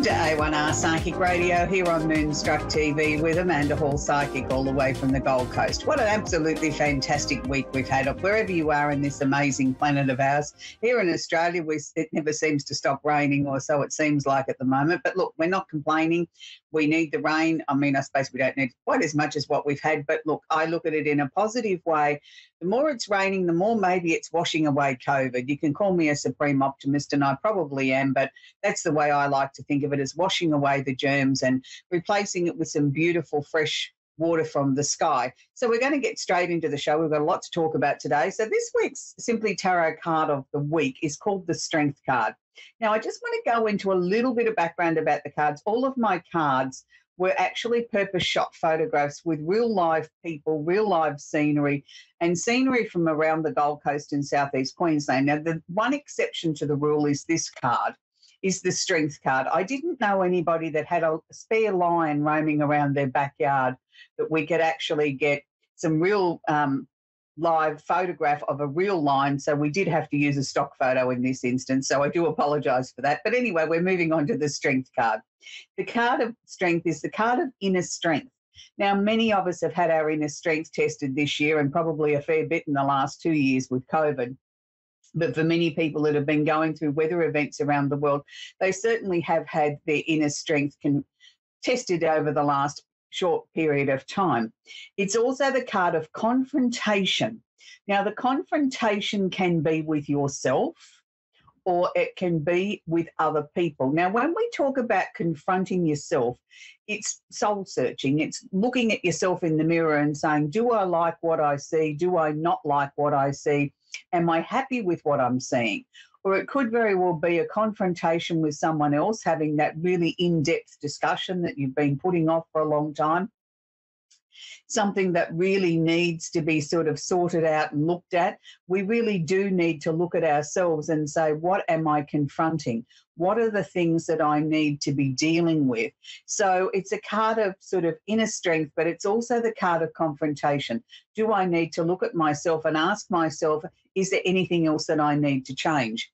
To A1R Psychic Radio here on Moonstruck TV with Amanda Hall Psychic all the way from the Gold Coast. What an absolutely fantastic week we've had. Wherever you are in this amazing planet of ours, here in Australia it never seems to stop raining, or so it seems like at the moment. But look, we're not complaining. We need the rain. I mean, I suppose we don't need quite as much as what we've had, but look, I look at it in a positive way. The more it's raining, the more maybe it's washing away COVID. You can call me a supreme optimist, and I probably am, but that's the way I like to think of it, as washing away the germs and replacing it with some beautiful fresh water from the sky. So we're going to get straight into the show. We've got a lot to talk about today. So this week's Simply Tarot card of the week is called the Strength card. Now, I just want to go into a little bit of background about the cards. All of my cards were actually purpose shot photographs with real live people, real live scenery, and scenery from around the Gold Coast and southeast Queensland. Now, the one exception to the rule is this card, is the Strength card. I didn't know anybody that had a spare lion roaming around their backyard that we could actually get some real live photograph of a real lion, so we did have to use a stock photo in this instance, so I do apologise for that. But anyway, we're moving on to the Strength card. The card of Strength is the card of inner strength. Now, many of us have had our inner strength tested this year, and probably a fair bit in the last 2 years with COVID. But for many people that have been going through weather events around the world, they certainly have had their inner strength tested over the last short period of time. It's also the card of confrontation. Now, the confrontation can be with yourself, or it can be with other people. Now, when we talk about confronting yourself, it's soul searching. It's looking at yourself in the mirror and saying, do I like what I see? Do I not like what I see? Am I happy with what I'm seeing? Or it could very well be a confrontation with someone else, having that really in-depth discussion that you've been putting off for a long time, something that really needs to be sort of sorted out and looked at. We really do need to look at ourselves and say, what am I confronting? What are the things that I need to be dealing with? So it's a card of sort of inner strength, but it's also the card of confrontation. Do I need to look at myself and ask myself, is there anything else that I need to change?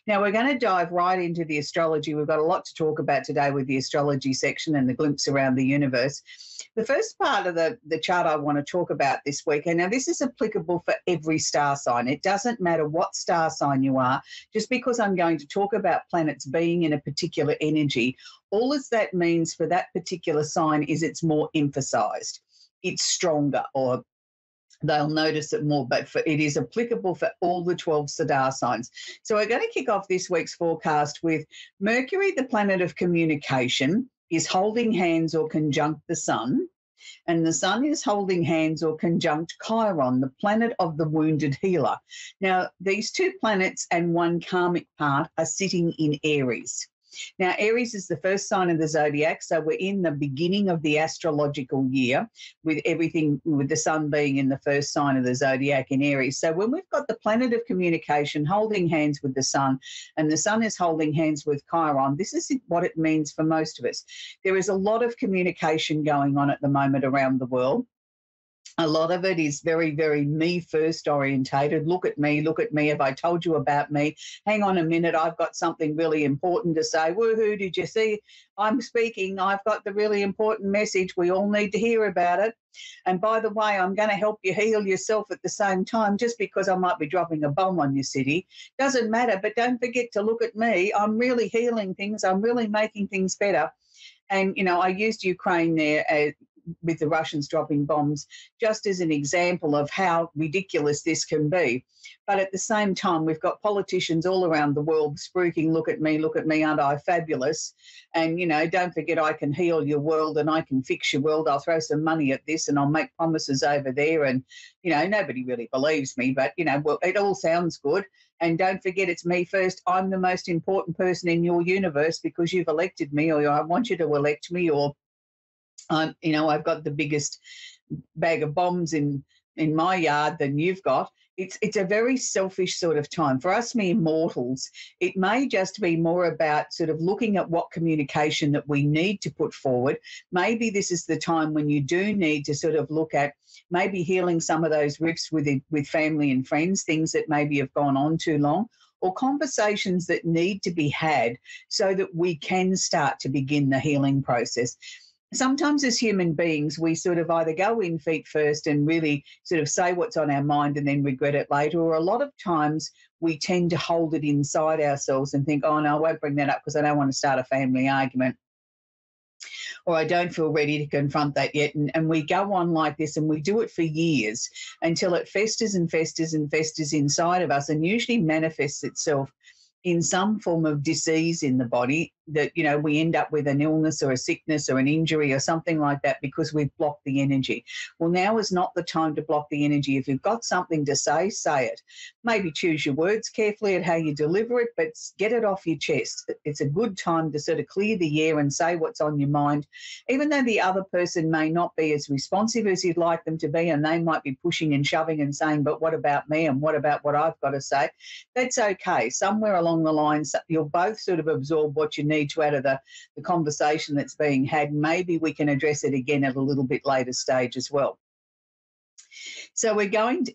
Now, we're going to dive right into the astrology. We've got a lot to talk about today with the astrology section and the glimpse around the universe. The first part of the chart I want to talk about this week, and now this is applicable for every star sign. It doesn't matter what star sign you are. Just because I'm going to talk about planets being in a particular energy, all that means for that particular sign is it's more emphasized. It's stronger, or they'll notice it more, but it is applicable for all the 12 star signs. So we're going to kick off this week's forecast with Mercury, the planet of communication, is holding hands or conjunct the Sun, and the Sun is holding hands or conjunct Chiron, the planet of the wounded healer. Now, these two planets and one karmic part are sitting in Aries. Now, Aries is the first sign of the zodiac, so we're in the beginning of the astrological year with everything, with the Sun being in the first sign of the zodiac in Aries. So when we've got the planet of communication holding hands with the Sun, and the Sun is holding hands with Chiron, this is what it means for most of us. There is a lot of communication going on at the moment around the world. A lot of it is very, very me-first orientated. Look at me, have I told you about me? Hang on a minute, I've got something really important to say. Woohoo, did you see? I'm speaking, I've got the really important message. We all need to hear about it. And by the way, I'm going to help you heal yourself at the same time. Just because I might be dropping a bomb on your city doesn't matter, but don't forget to look at me. I'm really healing things. I'm really making things better. And, you know, I used Ukraine there with the Russians dropping bombs just as an example of how ridiculous this can be. But at the same time, we've got politicians all around the world spruiking, look at me, aren't I fabulous? And, you know, don't forget I can heal your world and I can fix your world. I'll throw some money at this and I'll make promises over there. And, you know, nobody really believes me, but, you know, well, it all sounds good. And don't forget, it's me first. I'm the most important person in your universe because you've elected me, or I want you to elect me, or you know, I've got the biggest bag of bombs in my yard than you've got. It's a very selfish sort of time. For us mere mortals, it may just be more about sort of looking at what communication that we need to put forward. Maybe this is the time when you do need to sort of look at maybe healing some of those rifts with family and friends, things that maybe have gone on too long. or conversations that need to be had so that we can start to begin the healing process. Sometimes as human beings, we sort of either go in feet first and really sort of say what's on our mind and then regret it later, or a lot of times we tend to hold it inside ourselves and think, oh, no, I won't bring that up because I don't want to start a family argument, or I don't feel ready to confront that yet. And we go on like this, and we do it for years until it festers and festers and festers inside of us, and usually manifests itself in some form of disease in the body that, you know, we end up with an illness or a sickness or an injury or something like that because we've blocked the energy. Well, now is not the time to block the energy. If you've got something to say it. Maybe choose your words carefully at how you deliver it, but get it off your chest. It's a good time to sort of clear the air and say what's on your mind, even though the other person may not be as responsive as you'd like them to be, and they might be pushing and shoving and saying, but what about me and what about what I've got to say? That's okay. Somewhere along the line, you'll both sort of absorb what you need to out of the conversation that's being had. Maybe we can address it again at a little bit later stage as well. So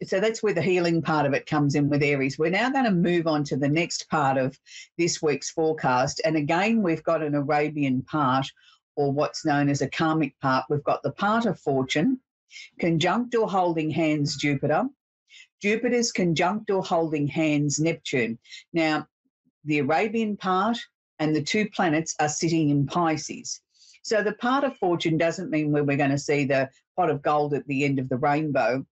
so that's where the healing part of it comes in with Aries. We're now going to move on to the next part of this week's forecast. And again, we've got an Arabian part, or what's known as a karmic part. We've got the part of fortune, conjunct or holding hands Jupiter. Jupiter's conjunct or holding hands Neptune. Now, the Arabian part and the two planets are sitting in Pisces. So the part of fortune doesn't mean where we're going to see the pot of gold at the end of the rainbow.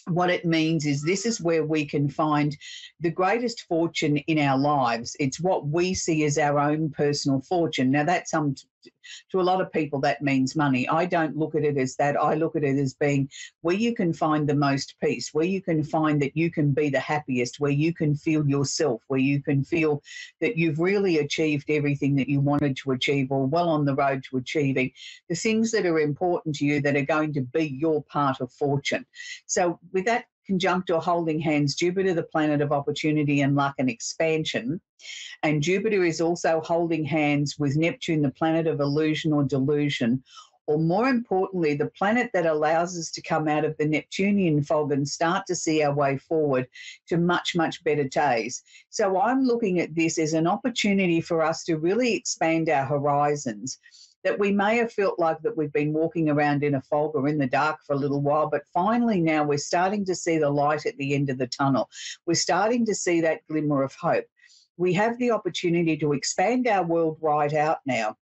What it means is this is where we can find the greatest fortune in our lives. It's what we see as our own personal fortune. Now, that's to a lot of people, that means money. I don't look at it as that. I look at it as being where you can find the most peace, where you can find that you can be the happiest, where you can feel yourself, where you can feel that you've really achieved everything that you wanted to achieve, or well on the road to achieving the things that are important to you that are going to be your part of fortune. So with that conjunct or holding hands, Jupiter, the planet of opportunity and luck and expansion, and Jupiter is also holding hands with Neptune, the planet of illusion or delusion, or more importantly, the planet that allows us to come out of the Neptunian fog and start to see our way forward to much, much better days. So I'm looking at this as an opportunity for us to really expand our horizons, that we may have felt like that we've been walking around in a fog or in the dark for a little while, but finally now we're starting to see the light at the end of the tunnel. We're starting to see that glimmer of hope. We have the opportunity to expand our world right out now,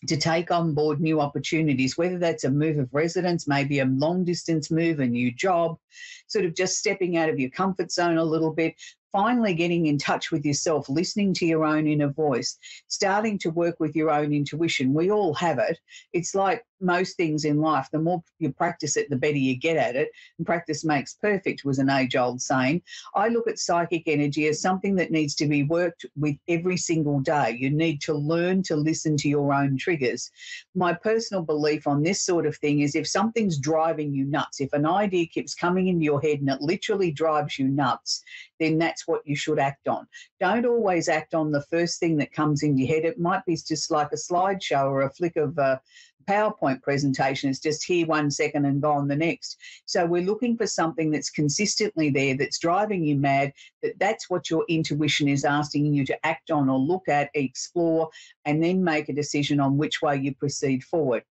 to take on board new opportunities, whether that's a move of residence, maybe a long distance move, a new job, sort of just stepping out of your comfort zone a little bit, finally getting in touch with yourself, listening to your own inner voice, starting to work with your own intuition. We all have it. It's like most things in life. The more you practice it, the better you get at it. And practice makes perfect was an age-old saying. I look at psychic energy as something that needs to be worked with every single day. You need to learn to listen to your own triggers. My personal belief on this sort of thing is if something's driving you nuts, if an idea keeps coming into your head and it literally drives you nuts, then that's what you should act on. Don't always act on the first thing that comes into your head. It might be just like a slideshow or a flick of a PowerPoint presentation. It's just here 1 second and gone the next. So we're looking for something that's consistently there, that's driving you mad, that's what your intuition is asking you to act on or look at, explore, and then make a decision on which way you proceed forward.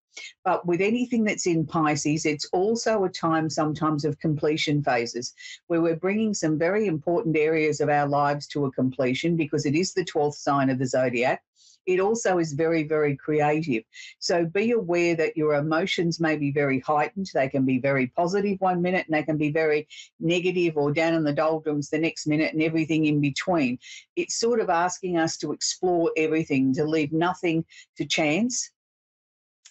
But with anything that's in Pisces, it's also a time sometimes of completion phases where we're bringing some very important areas of our lives to a completion because it is the 12th sign of the zodiac. It also is very, very creative. So be aware that your emotions may be very heightened. They can be very positive 1 minute and they can be very negative or down in the doldrums the next minute and everything in between. It's sort of asking us to explore everything, to leave nothing to chance.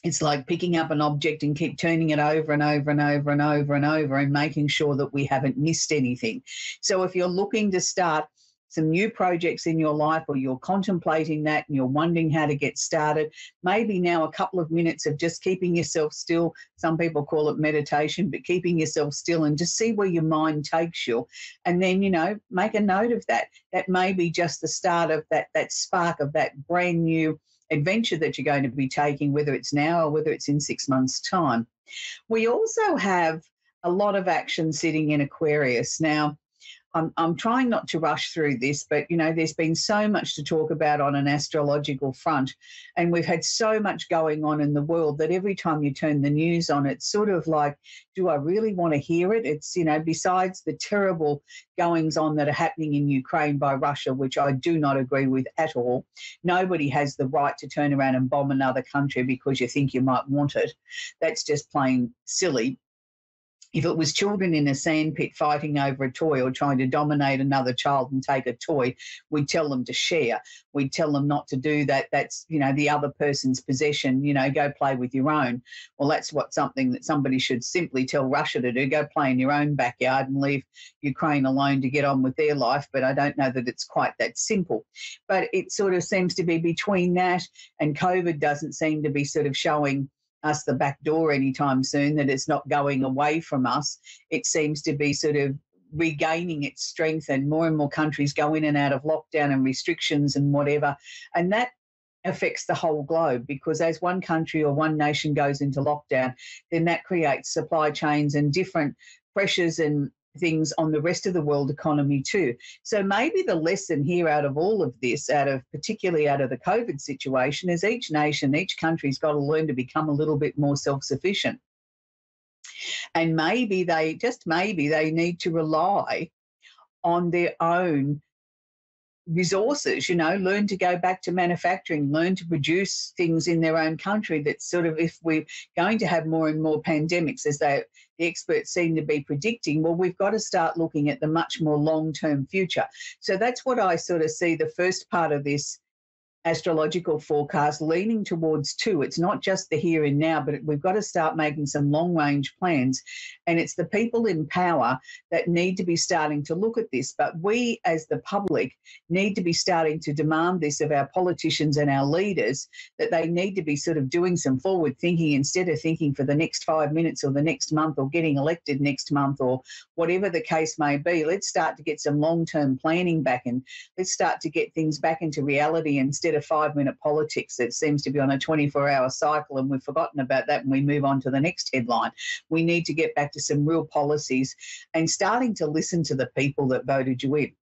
It's like picking up an object and keep turning it over and over and over and over and over and making sure that we haven't missed anything. So if you're looking to start some new projects in your life or you're contemplating that and you're wondering how to get started, maybe now a couple of minutes of just keeping yourself still. Some people call it meditation, but keeping yourself still and just see where your mind takes you. And then, make a note of that. That may be just the start of that spark of that brand new adventure that you're going to be taking, whether it's now or whether it's in 6 months' time. We also have a lot of action sitting in Aquarius. Now, I'm trying not to rush through this, but, you know, there's been so much to talk about on an astrological front, and we've had so much going on in the world that every time you turn the news on, it's sort of like, do I really want to hear it? It's, you know, besides the terrible goings on that are happening in Ukraine by Russia, which I do not agree with at all. Nobody has the right to turn around and bomb another country because you think you might want it. That's just plain silly. If it was children in a sandpit fighting over a toy or trying to dominate another child and take a toy, we'd tell them to share. We'd tell them not to do that. That's, you know, the other person's possession, you know, go play with your own. Well, that's something that somebody should simply tell Russia to do, go play in your own backyard and leave Ukraine alone to get on with their life. But I don't know that it's quite that simple. But it sort of seems to be between that and COVID doesn't seem to be sort of showing us the back door anytime soon, that it's not going away from us. It seems to be sort of regaining its strength, and more countries go in and out of lockdown and restrictions and whatever. And that affects the whole globe, because as one country or one nation goes into lockdown, then that creates supply chains and different pressures and things on the rest of the world economy too. So maybe the lesson here out of all of this, particularly out of the COVID situation, is each nation, each country's got to learn to become a little bit more self-sufficient. And maybe they need to rely on their own resources, you know, learn to go back to manufacturing, learn to produce things in their own country. That sort of, if we're going to have more and more pandemics, as the experts seem to be predicting, well, we've got to start looking at the much more long-term future. So that's what I sort of see the first part of this astrological forecast leaning towards too. It's not just the here and now, but we've got to start making some long-range plans. And it's the people in power that need to be starting to look at this. But we as the public need to be starting to demand this of our politicians and our leaders, that they need to be sort of doing some forward thinking instead of thinking for the next 5 minutes or the next month or getting elected next month or whatever the case may be. Let's start to get some long-term planning back, and let's start to get things back into reality instead of 5-minute politics that seems to be on a 24-hour cycle, and we've forgotten about that and we move on to the next headline. We need to get back to some real policies and starting to listen to the people that voted you in.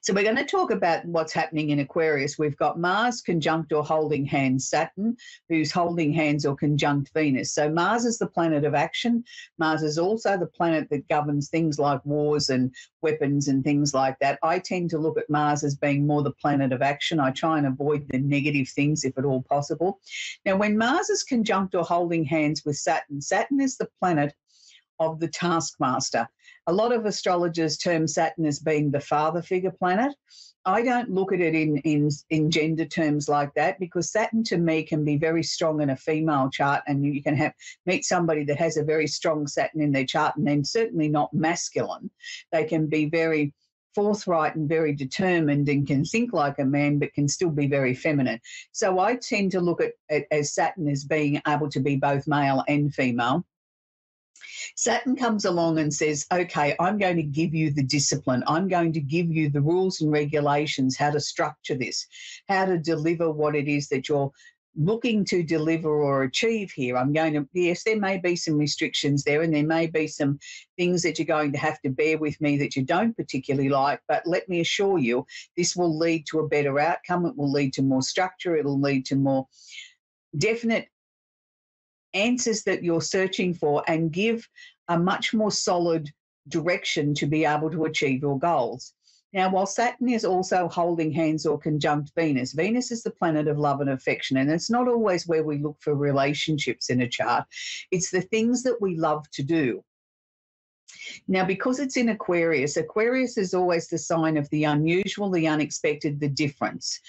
So we're going to talk about what's happening in Aquarius. We've got Mars conjunct or holding hands Saturn, who's holding hands or conjunct Venus. So Mars is the planet of action. Mars is also the planet that governs things like wars and weapons and things like that. I tend to look at Mars as being more the planet of action. I try and avoid the negative things if at all possible. Now, when Mars is conjunct or holding hands with Saturn, Saturn is the planet of the taskmaster. A lot of astrologers term Saturn as being the father figure planet. I don't look at it in gender terms like that, because Saturn to me can be very strong in a female chart, and you can meet somebody that has a very strong Saturn in their chart and then certainly not masculine. They can be very forthright and very determined and can think like a man but can still be very feminine. So I tend to look at it as Saturn as being able to be both male and female. Saturn comes along and says, okay, I'm going to give you the discipline. I'm going to give you the rules and regulations, how to structure this, how to deliver what it is that you're looking to deliver or achieve here. Yes, there may be some restrictions there, and there may be some things that you're going to have to bear with me that you don't particularly like, but let me assure you, this will lead to a better outcome. It will lead to more structure. It'll lead to more definite answers that you're searching for, and give a much more solid direction to be able to achieve your goals. Now, while Saturn is also holding hands or conjunct Venus, Venus is the planet of love and affection, and it's not always where we look for relationships in a chart. It's the things that we love to do. Now, because it's in Aquarius, Aquarius is always the sign of the unusual, the unexpected, the difference.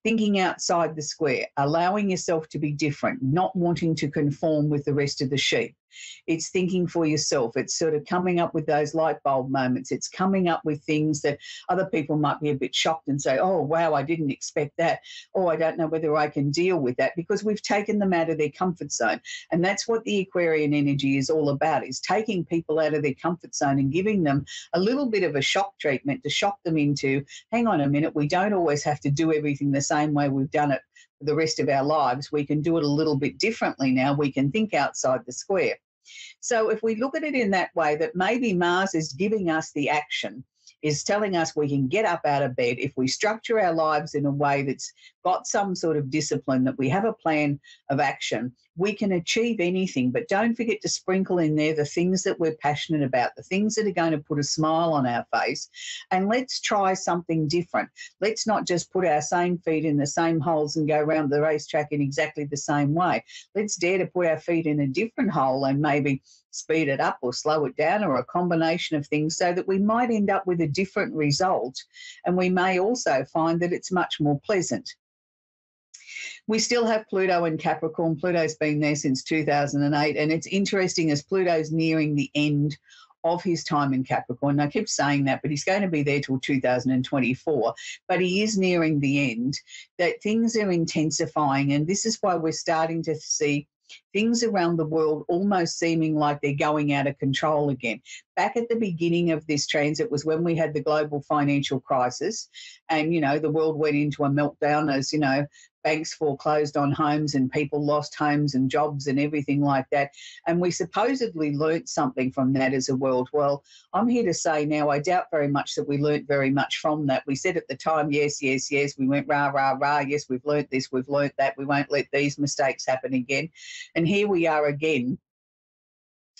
Thinking outside the square, allowing yourself to be different, not wanting to conform with the rest of the sheep. It's thinking for yourself. It's sort of coming up with those light bulb moments. It's coming up with things that other people might be a bit shocked and say, oh, wow, I didn't expect that. Oh, I don't know whether I can deal with that, because we've taken them out of their comfort zone. And that's what the Aquarian energy is all about, is taking people out of their comfort zone and giving them a little bit of a shock treatment to shock them into, hang on a minute, we don't always have to do everything the same way we've done it for the rest of our lives. We can do it a little bit differently now. We can think outside the square. So if we look at it in that way, that maybe Mars is giving us the action, is telling us we can get up out of bed if we structure our lives in a way that's got some sort of discipline, that we have a plan of action, we can achieve anything. But don't forget to sprinkle in there the things that we're passionate about, the things that are going to put a smile on our face, and let's try something different. Let's not just put our same feet in the same holes and go around the racetrack in exactly the same way. Let's dare to put our feet in a different hole and maybe speed it up or slow it down, or a combination of things, so that we might end up with a different result, and we may also find that it's much more pleasant. We still have Pluto in Capricorn. Pluto's been there since 2008, and it's interesting, as Pluto's nearing the end of his time in Capricorn. I keep saying that, but he's going to be there till 2024, but he is nearing the end, that things are intensifying, and this is why we're starting to see things around the world almost seeming like they're going out of control again. Back at the beginning of this transit was when we had the global financial crisis, and, the world went into a meltdown as, banks foreclosed on homes and people lost homes and jobs and everything like that. And we supposedly learnt something from that as a world. Well, I'm here to say now I doubt very much that we learnt very much from that. We said at the time, yes, yes, yes. We went rah, rah, rah. Yes, we've learnt this, we've learnt that. We won't let these mistakes happen again. And here we are again,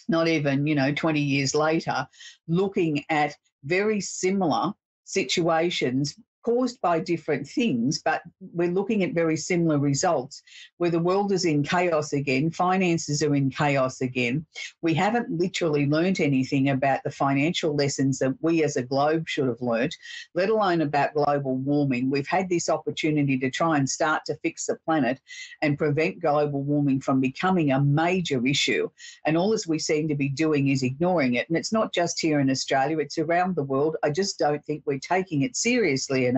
not even, 20 years later, looking at very similar situations caused by different things, but we're looking at very similar results, where the world is in chaos again, finances are in chaos again. We haven't literally learnt anything about the financial lessons that we as a globe should have learnt, let alone about global warming. We've had this opportunity to try and start to fix the planet and prevent global warming from becoming a major issue, and all as we seem to be doing is ignoring it. And it's not just here in Australia, it's around the world. I just don't think we're taking it seriously enough.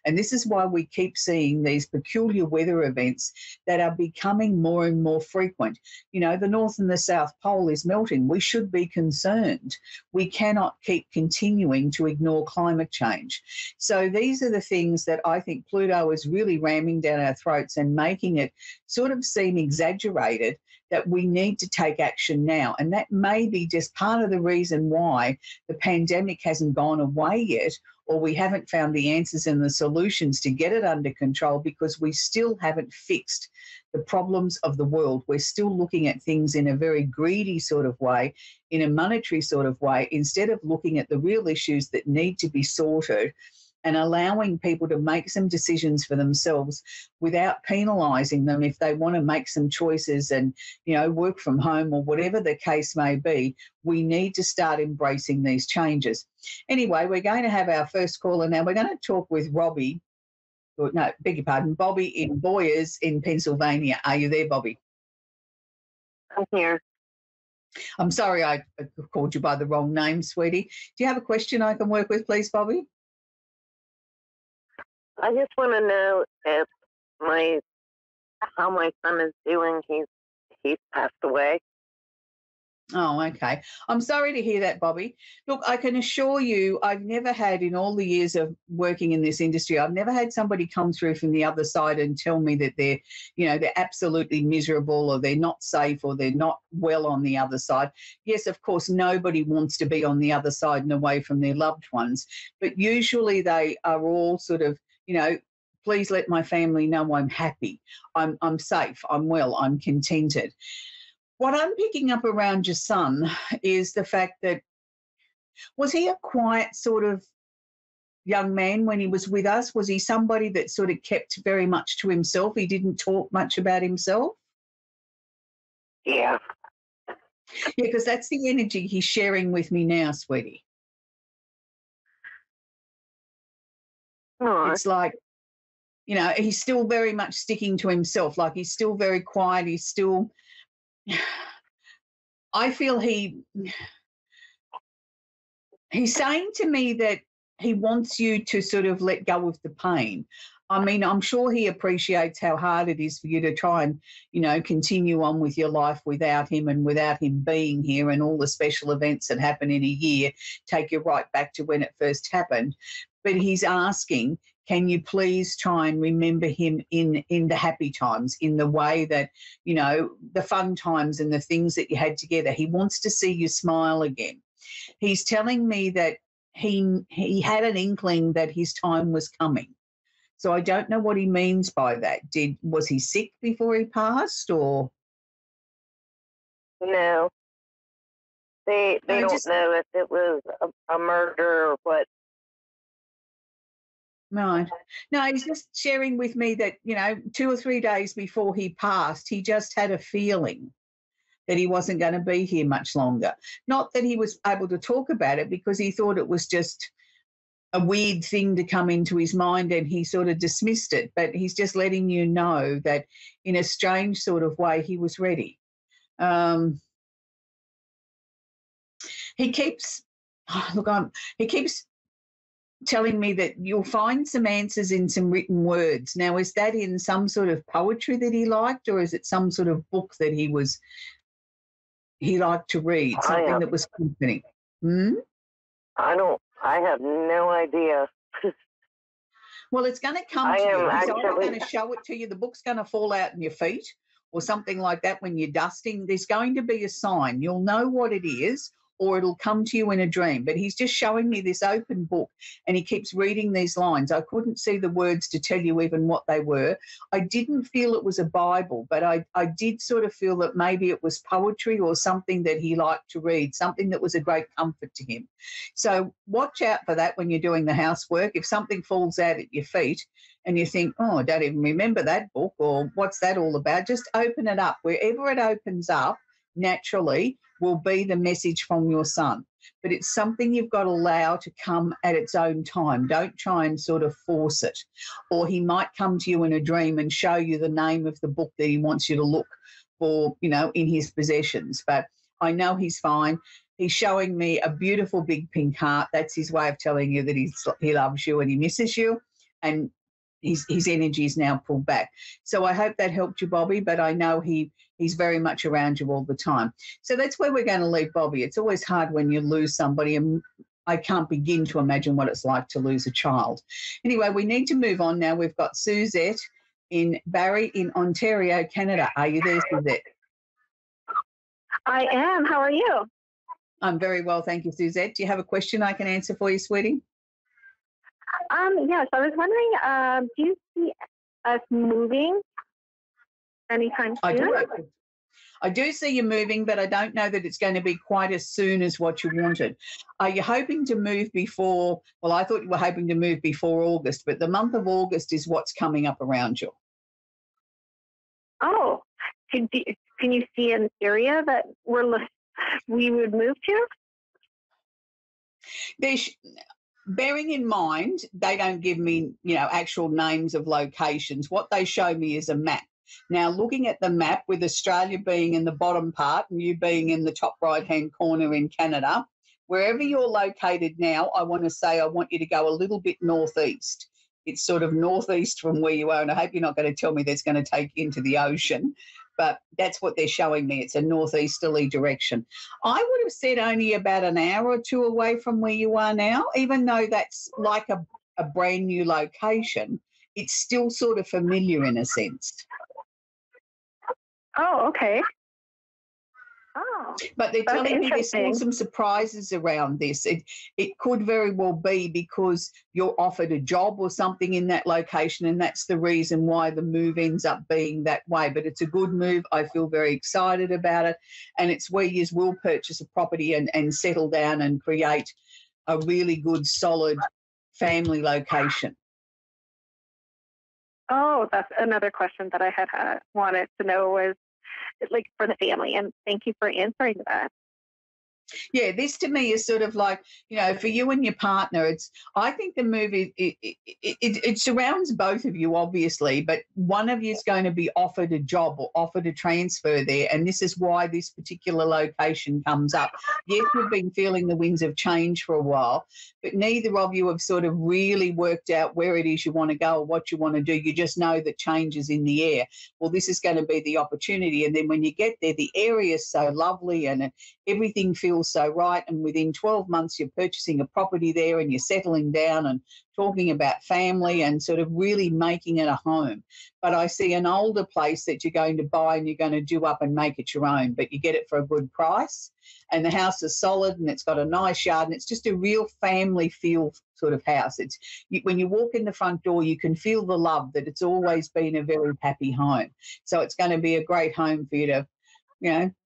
And this is why we keep seeing these peculiar weather events that are becoming more and more frequent. The North and the South Pole is melting. We should be concerned. We cannot keep continuing to ignore climate change. So these are the things that I think Pluto is really ramming down our throats and making it sort of seem exaggerated, that we need to take action now. And that may be just part of the reason why the pandemic hasn't gone away yet, or we haven't found the answers and the solutions to get it under control, because we still haven't fixed the problems of the world. We're still looking at things in a very greedy sort of way, in a monetary sort of way, instead of looking at the real issues that need to be sorted and allowing people to make some decisions for themselves without penalising them if they want to make some choices and, work from home or whatever the case may be. We need to start embracing these changes. Anyway, we're going to have our first caller now. We're going to talk with Bobby in Boyers in Pennsylvania. Are you there, Bobby? I'm here. I'm sorry I called you by the wrong name, sweetie. Do you have a question I can work with, please, Bobby? I just want to know how my son is doing. He's passed away. Oh, okay. I'm sorry to hear that, Bobby. Look, I can assure you, I've never had, in all the years of working in this industry, I've never had somebody come through from the other side and tell me that they're absolutely miserable, or they're not safe, or they're not well on the other side. Yes, of course, nobody wants to be on the other side and away from their loved ones, but usually they are all sort of, please let my family know I'm happy, I'm safe, I'm well, I'm contented. What I'm picking up around your son is the fact that, was he a quiet sort of young man when he was with us? Was he somebody that sort of kept very much to himself? He didn't talk much about himself? Yeah. Yeah, because that's the energy he's sharing with me now, sweetie. Oh. It's like, he's still very much sticking to himself. Like, he's still very quiet. He's still, I feel he's saying to me that he wants you to sort of let go of the pain. I mean, I'm sure he appreciates how hard it is for you to try and, continue on with your life without him and without him being here, and all the special events that happen in a year take you right back to when it first happened. But he's asking, can you please try and remember him in the happy times, in the way that, you know, the fun times and the things that you had together. He wants to see you smile again. He's telling me that he had an inkling that his time was coming. So I don't know what he means by that. Was he sick before he passed, or? No, they don't know if it was a murder or what. Right. No, he's just sharing with me that, you know, 2 or 3 days before he passed, he just had a feeling that he wasn't going to be here much longer. Not that he was able to talk about it, because he thought it was just a weird thing to come into his mind and he sort of dismissed it. But he's just letting you know that in a strange sort of way he was ready. He keeps telling me that you'll find some answers in some written words. Now, is that in some sort of poetry that he liked, or is it some sort of book that he liked to read, something that was comforting? I have no idea. Well, it's going to come to you. He's either going to show it to you, the book's going to fall out in your feet or something like that when you're dusting. There's going to be a sign. You'll know what it is, or it'll come to you in a dream. But he's just showing me this open book and he keeps reading these lines. I couldn't see the words to tell you even what they were. I didn't feel it was a Bible, but I did sort of feel that maybe it was poetry or something that he liked to read, something that was a great comfort to him. So watch out for that when you're doing the housework. If something falls out at your feet and you think, oh, I don't even remember that book, or what's that all about, just open it up. Wherever it opens up, naturally will be the message from your son. But it's something you've got to allow to come at its own time. Don't try and sort of force it. Or he might come to you in a dream and show you the name of the book that he wants you to look for, you know, in his possessions. But I know he's fine. He's showing me a beautiful big pink heart. That's his way of telling you that he loves you and he misses you. And his energy is now pulled back. So I hope that helped you, Bobby, but I know he's very much around you all the time. So that's where we're going to leave Bobby. It's always hard when you lose somebody, and I can't begin to imagine what it's like to lose a child. Anyway, we need to move on now. We've got Suzette in Barrie in Ontario, Canada. Are you there, Suzette? I am. How are you? I'm very well, thank you, Suzette. Do you have a question I can answer for you, sweetie? Yes, I was wondering, do you see us moving anytime soon? I do see you moving, but I don't know that it's going to be quite as soon as what you wanted. Are you hoping to move before, well, I thought you were hoping to move before August, but the month of August is what's coming up around you. Oh, can you see an area that we would move to? Bearing in mind, they don't give me, you know, actual names of locations. What they show me is a map. Now, looking at the map, with Australia being in the bottom part and you being in the top right-hand corner in Canada, wherever you're located now, I want you to go a little bit northeast. It's sort of northeast from where you are, and I hope you're not going to tell me that's going to take you into the ocean, but that's what they're showing me. It's a northeasterly direction. I would have said only about an hour or two away from where you are now, even though that's like a brand new location. It's still sort of familiar in a sense. Oh, okay. Oh, but they're telling me there's still some surprises around this. It could very well be because you're offered a job or something in that location, and that's the reason why the move ends up being that way. But it's a good move. I feel very excited about it, and it's where you will purchase a property and settle down and create a really good, solid family location. Oh, that's another question that I had wanted to know was, like, for the family, and thank you for answering that. Yeah, this to me is sort of like, you know, for you and your partner, I think the movie, it surrounds both of you, obviously, but one of you is going to be offered a job or offered a transfer there, and this is why this particular location comes up. Yes, we've been feeling the winds of change for a while, but neither of you have sort of really worked out where it is you want to go or what you want to do. You just know that change is in the air. Well, this is going to be the opportunity, and then when you get there, the area is so lovely and everything feels feels so right, and within 12 months you're purchasing a property there and you're settling down and talking about family and sort of really making it a home. But I see an older place that you're going to buy and you're going to do up and make it your own, but you get it for a good price, and the house is solid and it's got a nice yard and it's just a real family feel sort of house. When you walk in the front door, you can feel the love, that it's always been a very happy home. So it's going to be a great home for you to,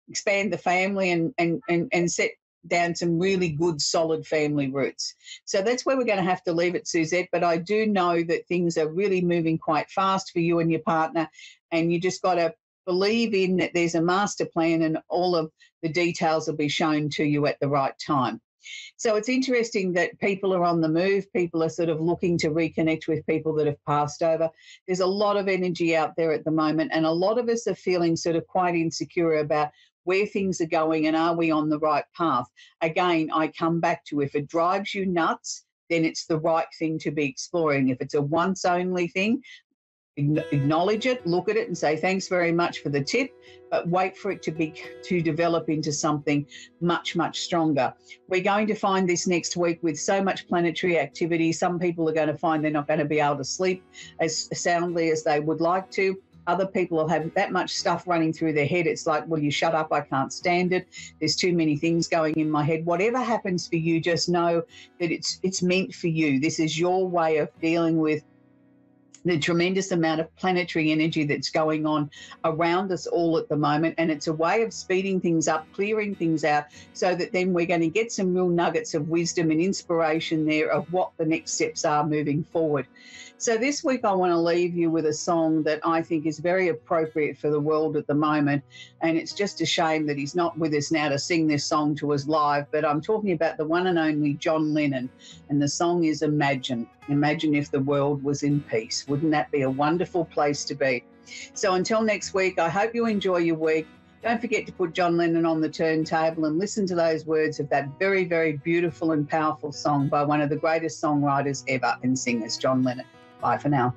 expand the family and set down some really good, solid family roots. So that's where we're going to have to leave it, Suzette. But I do know that things are really moving quite fast for you and your partner, and you just got to believe in that there's a master plan and all of the details will be shown to you at the right time. So it's interesting that people are on the move. People are sort of looking to reconnect with people that have passed over. There's a lot of energy out there at the moment, and a lot of us are feeling sort of quite insecure about where things are going and are we on the right path. Again, I come back to, if it drives you nuts, then it's the right thing to be exploring. If it's a once only thing, acknowledge it, look at it and say thanks very much for the tip, but wait for it to develop into something much, much stronger. We're going to find this next week with so much planetary activity. Some people are going to find they're not going to be able to sleep as soundly as they would like to. Other people will have that much stuff running through their head. It's like, will you shut up? I can't stand it. There's too many things going in my head. Whatever happens for you, just know that it's meant for you. This is your way of dealing with the tremendous amount of planetary energy that's going on around us all at the moment. And it's a way of speeding things up, clearing things out, so that then we're going to get some real nuggets of wisdom and inspiration there of what the next steps are moving forward. So this week I want to leave you with a song that I think is very appropriate for the world at the moment. And it's just a shame that he's not with us now to sing this song to us live. But I'm talking about the one and only John Lennon. And the song is Imagine. Imagine if the world was in peace. Wouldn't that be a wonderful place to be? So until next week, I hope you enjoy your week. Don't forget to put John Lennon on the turntable and listen to those words of that very, very beautiful and powerful song by one of the greatest songwriters ever and singers, John Lennon. Bye for now.